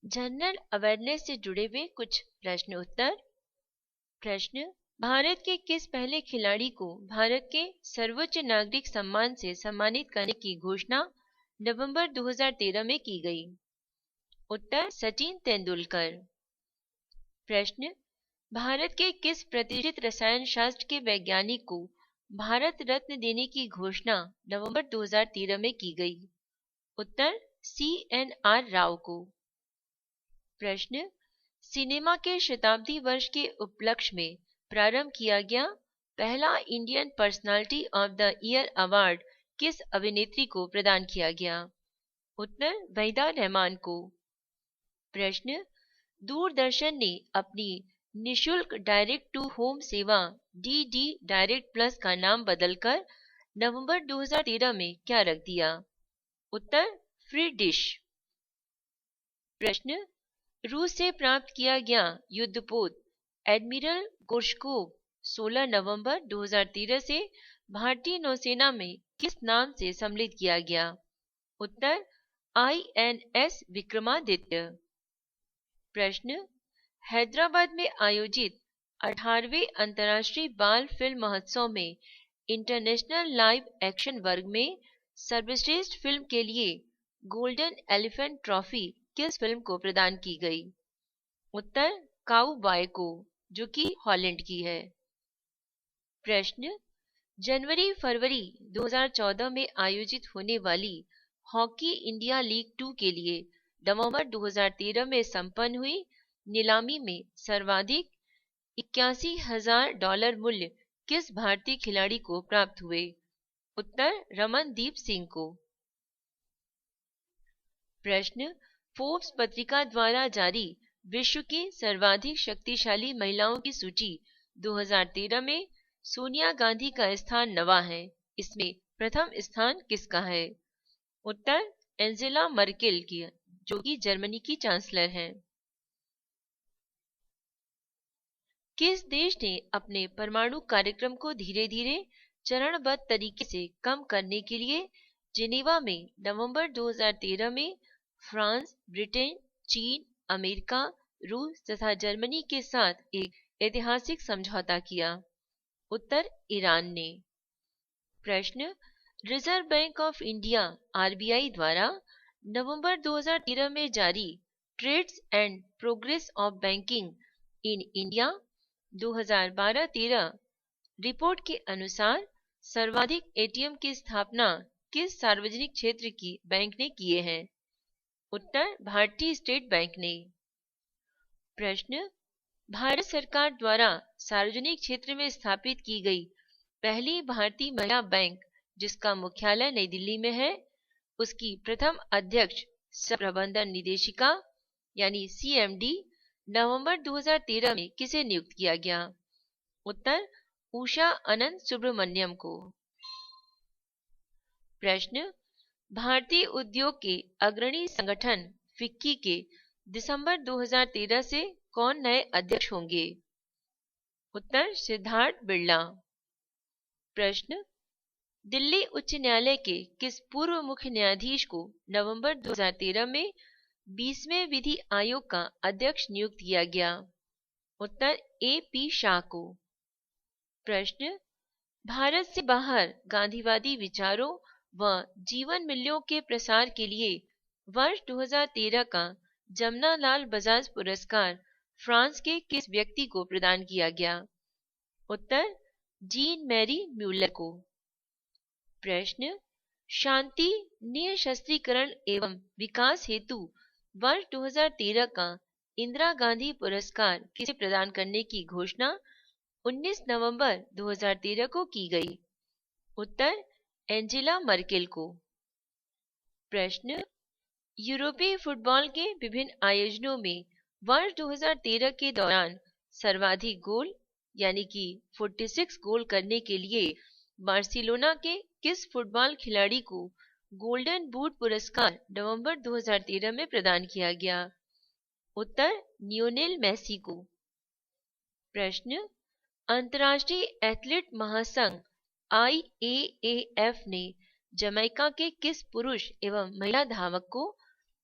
General awareness से जुड़े हुए कुछ प्रश्न उत्तर। प्रश्न, भारत के किस पहले खिलाड़ी को भारत के सर्वोच्च नागरिक सम्मान से सम्मानित करने की घोषणा नवंबर 2013 में की गई? उत्तर, सचिन तेंदुलकर। प्रश्न, भारत के किस प्रतिष्ठित रसायन शास्त्र के वैज्ञानिक को भारत रत्न देने की घोषणा नवंबर 2013 में की गई? उत्तर, CNR राव को। प्रश्न, सिनेमा के शताब्दी वर्ष के उपलक्ष्य में प्रारंभ किया गया पहला Indian personality of the year award किस अभिनेत्री को प्रदान किया गया? उत्तर, वहीदा रहमान को। प्रश्न, दूरदर्शन ने अपनी निशुल्क डायरेक्ट टू होम सेवा DD डायरेक्ट प्लस का नाम बदलकर नवंबर 2013 में क्या रख दिया? उत्तर, फ्री डिश। प्रश्न, रूस से प्राप्त किया गया युद्धपोत एडमिरल गोर्शकोव 16 नवंबर 2013 से भारतीय नौसेना में किस नाम से सम्मिलित किया गया? उत्तर, INS विक्रमादित्य। प्रश्न, हैदराबाद में आयोजित 18वें अंतर्राष्ट्रीय बाल फिल्म महोत्सव में इंटरनेशनल लाइव एक्शन वर्ग में सर्वश्रेष्ठ फिल्म के लिए गोल्डन एलिफेंट ट्रॉफी किस फिल्म को प्रदान की गई? उत्तर, काउबॉय को, जो कि हॉलैंड की है। प्रश्न, जनवरी फरवरी 2014 में आयोजित होने वाली हॉकी इंडिया लीग 2 के लिए नवंबर 2013 में संपन्न हुई नीलामी में सर्वाधिक $81,000 मूल्य किस भारतीय खिलाड़ी को प्राप्त हुए? उत्तर, रमनदीप सिंह को। प्रश्न, फोर्ब्स पत्रिका द्वारा जारी विश्व की सर्वाधिक शक्तिशाली महिलाओं की सूची 2013 में सोनिया गांधी का स्थान 9वां है। इसमें प्रथम स्थान किसका है? उत्तर, एंजेला मर्केल की, जो कि जर्मनी की चांसलर हैं। किस देश ने अपने परमाणु कार्यक्रम को धीरे धीरे चरणबद्ध तरीके से कम करने के लिए जिनेवा में नवंबर 2013 में फ्रांस, ब्रिटेन, चीन, अमेरिका, रूस तथा जर्मनी के साथ एक ऐतिहासिक समझौता किया? उत्तर, ईरान ने। प्रश्न, reserve bank of India RBI द्वारा नवंबर 2013 में जारी trends and progress of banking in India 2012-13 report के अनुसार सर्वाधिक ATM की स्थापना किस सार्वजनिक क्षेत्र की बैंक ने किए हैं? उत्तर, भारतीय स्टेट बैंक ने। प्रश्न, भारत सरकार द्वारा सार्वजनिक क्षेत्र में स्थापित की गई पहली भारतीय महिला बैंक जिसका मुख्यालय नई दिल्ली में है, उसकी प्रथम अध्यक्ष सह प्रबंधन निदेशिका यानी CMD नवंबर 2013 में किसे नियुक्त किया गया? उत्तर, उषा अनंत सुब्रमण्यम को। प्रश्न, भारतीय उद्योग के अग्रणी संगठन फिक्की के दिसंबर 2013 से कौन नए अध्यक्ष होंगे? उत्तर, सिद्धार्थ बिड़ला। प्रश्न, दिल्ली उच्च न्यायालय के किस पूर्व मुख्य न्यायाधीश को नवंबर 2013 में 20वें विधि आयोग का अध्यक्ष नियुक्त किया गया? उत्तर, AP शाह को। प्रश्न, भारत से बाहर गांधीवादी विचारों व जीवन मूल्यों के प्रसार के लिए वर्ष 2013 का जमनालाल बजाज पुरस्कार फ्रांस के किस व्यक्ति को प्रदान किया गया? उत्तर, जीन मैरी म्यूलर को। प्रश्न, शांति, निःशस्त्रीकरण एवं विकास हेतु वर्ष 2013 का इंदिरा गांधी पुरस्कार किसे प्रदान करने की घोषणा 19 नवंबर 2013 को की गई? उत्तर, एंजेला मर्केल को। प्रश्न, यूरोपीय फुटबॉल के विभिन्न आयोजनों में वर्ष 2013 के दौरान सर्वाधिक गोल यानी कि 46 गोल करने के लिए बार्सिलोना के किस फुटबॉल खिलाड़ी को गोल्डन बूट पुरस्कार नवंबर 2013 में प्रदान किया गया? उत्तर, लियोनेल मेसी को। प्रश्न, अंतर्राष्ट्रीय एथलीट महासंघ IAAF ने जमैका के किस पुरुष एवं महिला धावक को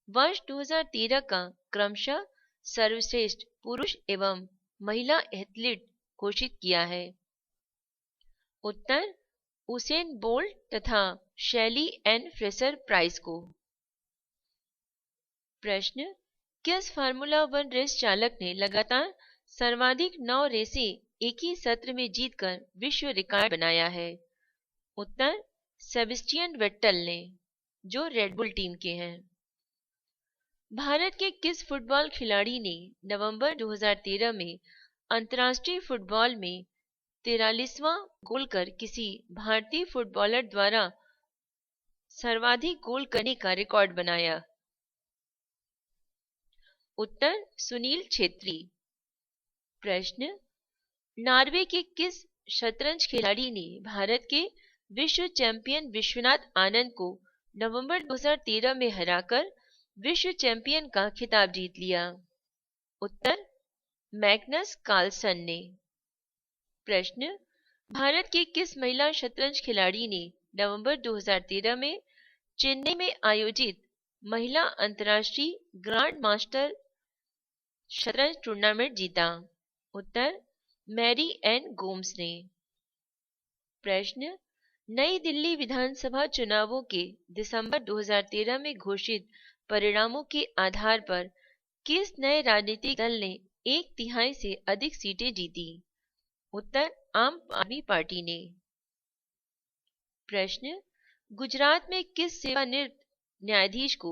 वर्ष 2013 का क्रमशः सर्वश्रेष्ठ पुरुष एवं महिला एथलीट घोषित किया है? उत्तर, उसेन बोल्ट तथा शैली एन फ्रेसर प्राइस को। प्रश्न, किस फार्मूला 1 रेस चालक ने लगातार सर्वाधिक 9 रेसें एक ही सत्र में जीतकर विश्व रिकॉर्ड बनाया है? उत्तर, सेबेस्टियन वेट्टल ने, जो रेडबुल टीम के हैं। भारत के किस फुटबॉल खिलाड़ी ने नवंबर 2013 में अंतर्राष्ट्रीय फुटबॉल में 43वां गोल कर किसी भारतीय फुटबॉलर द्वारा सर्वाधिक गोल करने का रिकॉर्ड बनाया? उत्तर, सुनील छेत्री। प्रश्न, नॉर्वे के किस शतरंज खिलाड़ी ने भारत के विश्व चैंपियन विश्वनाथ आनंद को नवंबर 2013 में हराकर विश्व चैंपियन का खिताब जीत लिया? उत्तर, मैग्नस कार्लसन ने। प्रश्न, भारत के किस महिला शतरंज खिलाड़ी ने नवंबर 2013 में चेन्नई में आयोजित महिला अंतर्राष्ट्रीय ग्रैंड मास्टर शतरंज टूर्नामेंट जीता? उत्तर, मैरी एन गोम्स ने। प्रश्न, नई दिल्ली विधानसभा चुनावों के दिसंबर 2013 में घोषित परिणामों के आधार पर किस नए राजनीतिक दल ने 1/3 से अधिक सीटें जीती? उत्तर, आम आदमी पार्टी ने। प्रश्न, गुजरात में किस सेवानिवृत्त न्यायाधीश को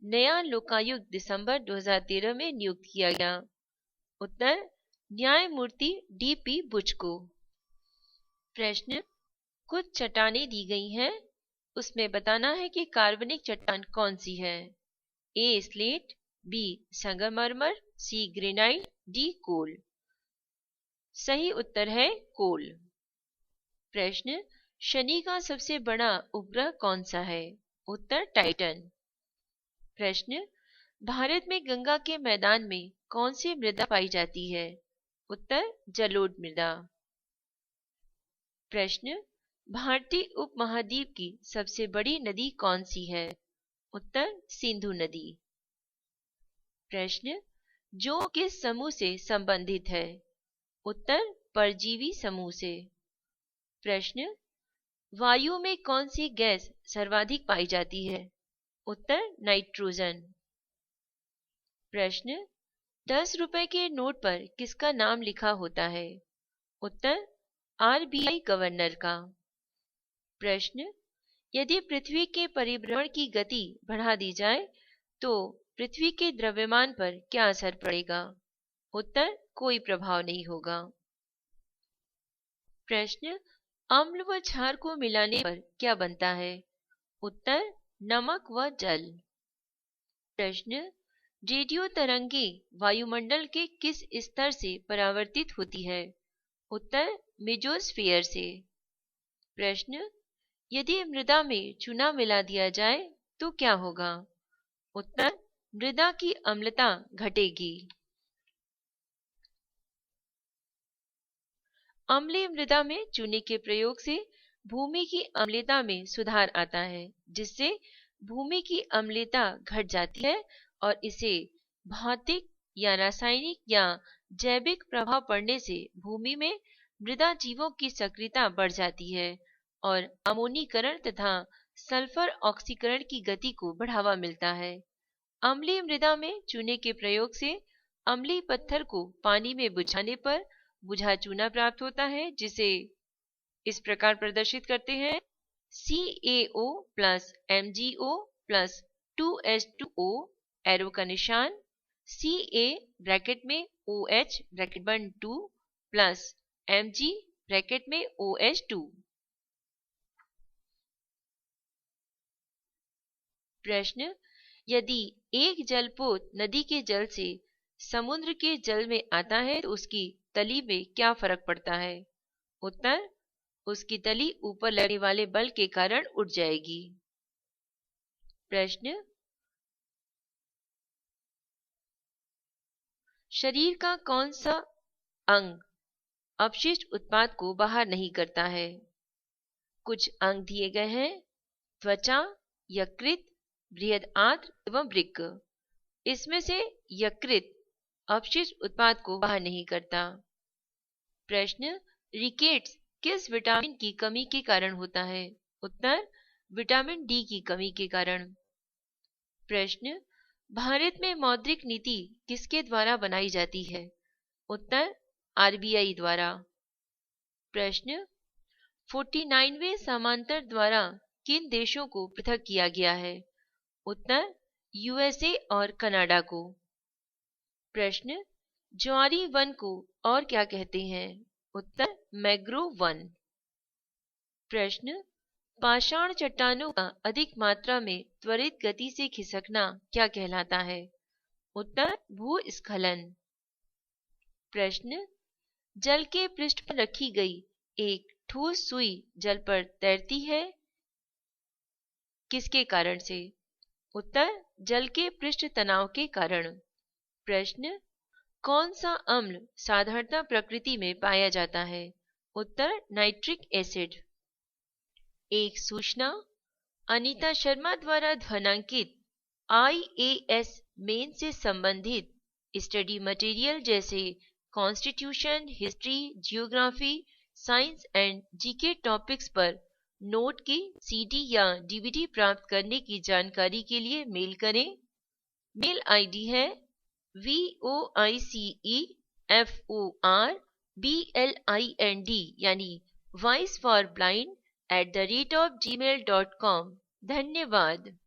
नया लोकायुक्त दिसंबर 2013 में नियुक्त किया गया? उत्तर, न्यायमूर्ति DP बुच को। प्रश्न, कुछ चट्टानें दी गई हैं, उसमें बताना है कि कार्बनिक चट्टान कौन सी है? A स्लेट, B संगमरमर, C ग्रेनाइट, D कोल। सही उत्तर है कोल। प्रश्न, शनि का सबसे बड़ा उपग्रह कौन सा है? उत्तर, टाइटन। प्रश्न, भारत में गंगा के मैदान में कौन सी मृदा पाई जाती है? उत्तर, जलोढ़ मृदा। प्रश्न, भारतीय उपमहाद्वीप की सबसे बड़ी नदी कौन सी है? उत्तर, सिंधु नदी। प्रश्न, जौ किस समूह से संबंधित है? उत्तर, परजीवी समूह से। प्रश्न, वायु में कौन सी गैस सर्वाधिक पाई जाती है? उत्तर, नाइट्रोजन। प्रश्न, 10 रुपए के नोट पर किसका नाम लिखा होता है? उत्तर, RBI गवर्नर का। प्रश्न, यदि पृथ्वी के परिभ्रमण की गति बढ़ा दी जाए तो पृथ्वी के द्रव्यमान पर क्या असर पड़ेगा? उत्तर, कोई प्रभाव नहीं होगा। प्रश्न, अम्ल व क्षार को मिलाने पर क्या बनता है? उत्तर, नमक व जल। प्रश्न, रेडियो तरंगें वायुमंडल के किस स्तर से परावर्तित होती है? उत्तर, मेसोस्फीयर से। प्रश्न, यदि मृदा में चूना मिला दिया जाए तो क्या होगा? उत्तर, मृदा की अम्लता घटेगी। अम्लीय मृदा में चूने के प्रयोग से भूमि की अम्लता में सुधार आता है, जिससे भूमि की अम्लता घट जाती है और इसे भौतिक या रासायनिक या जैविक प्रभाव पड़ने से भूमि में मृदा जीवों की सक्रियता बढ़ जाती है और अमोनीकरण तथा सल्फर ऑक्सीकरण की गति को बढ़ावा मिलता है। अम्लीय मृदा में चूने के प्रयोग से अम्लीय पत्थर को पानी में बुझाने पर बुझा चूना प्राप्त होता है, जिसे इस प्रकार प्रदर्शित करते हैं: CaO plus MgO plus 2H2O, arrow का निशान, Ca ब्रैकेट में OH ब्रैकेट बंद 2 प्लस Mg ब्रैकेट में OH2। प्रश्न, यदि एक जलपोत नदी के जल से समुद्र के जल में आता है तो उसकी तली में क्या फर्क पड़ता है? उत्तर, उसकी तली ऊपर लगने वाले बल के कारण उठ जाएगी। प्रश्न, शरीर का कौन सा अंग अपशिष्ट उत्पाद को बाहर नहीं करता है? कुछ अंग दिए गए हैं: त्वचा, यकृत, बृहद आंत्र एवं वृक्क। इसमें से यकृत अपशिष्ट उत्पाद को बाहर नहीं करता। प्रश्न, रिकेट्स किस विटामिन की कमी के कारण होता है? उत्तर, विटामिन डी की कमी के कारण। प्रश्न, भारत में मौद्रिक नीति किसके द्वारा बनाई जाती है? उत्तर, आरबीआई द्वारा। प्रश्न, 49वें समांतर द्वारा किन देशों को पृथक किया गया है? उत्तर, यूएसए और कनाडा को। प्रश्न, ज्वारी वन को और क्या कहते हैं? उत्तर, मैंग्रोव वन। प्रश्न, पाषाण चट्टानों का अधिक मात्रा में त्वरित गति से खिसकना क्या कहलाता है? उत्तर, भूस्खलन। प्रश्न, जल के पृष्ठ पर रखी गई एक ठोस सुई जल पर तैरती है, किसके कारण से? उत्तर, जल के पृष्ठ तनाव के कारण। प्रश्न, कौन सा अम्ल साधारणतः प्रकृति में पाया जाता है? उत्तर, नाइट्रिक एसिड। एक सूचना, अनीता शर्मा द्वारा ध्वनांकित IAS मेन से संबंधित स्टडी मटेरियल जैसे constitution, history, geography, science and GK topics पर नोट की CD या DVD प्राप्त करने की जानकारी के लिए मेल करें। मेल आईडी है voiceforblind यानी वॉइस फॉर ब्लाइंड @gmail.com। धन्यवाद।